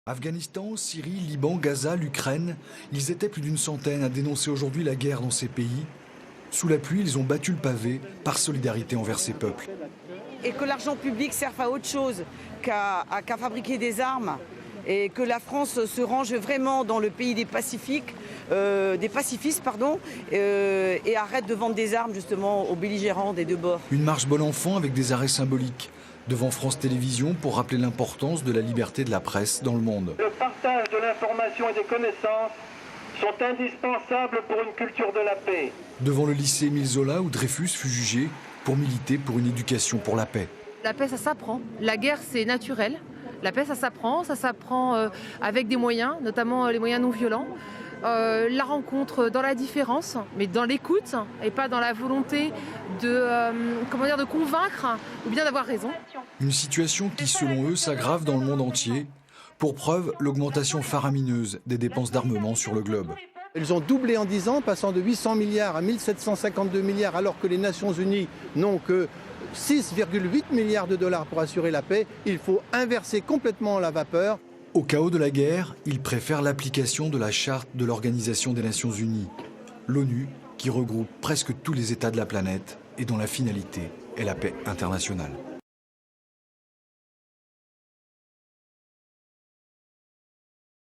Afghanistan, Syrie, Liban, Gaza, l'Ukraine, ils étaient plus d'une centaine à dénoncer aujourd'hui la guerre dans ces pays. Sous la pluie, ils ont battu le pavé par solidarité envers ces peuples. Et que l'argent public serve à autre chose qu'à fabriquer des armes, et que la France se range vraiment dans le pays des pacifistes, et arrête de vendre des armes justement aux belligérants des deux bords. Une marche bon enfant avec des arrêts symboliques devant France Télévisions pour rappeler l'importance de la liberté de la presse dans le monde. Le partage de l'information et des connaissances sont indispensables pour une culture de la paix. Devant le lycée Émile Zola où Dreyfus fut jugé pour militer pour une éducation pour la paix. La paix, ça s'apprend. La guerre, c'est naturel. La paix, ça s'apprend avec des moyens, notamment les moyens non violents. La rencontre dans la différence, mais dans l'écoute et pas dans la volonté de convaincre ou bien d'avoir raison. Une situation qui, selon eux, s'aggrave dans le monde entier. Pour preuve, l'augmentation faramineuse des dépenses d'armement sur le globe. Elles ont doublé en 10 ans, passant de 800 milliards à 1752 milliards, alors que les Nations Unies n'ont que 6,8 milliards de dollars pour assurer la paix. Il faut inverser complètement la vapeur. Au chaos de la guerre, ils préfèrent l'application de la charte de l'Organisation des Nations Unies, l'ONU, qui regroupe presque tous les États de la planète et dont la finalité est la paix internationale.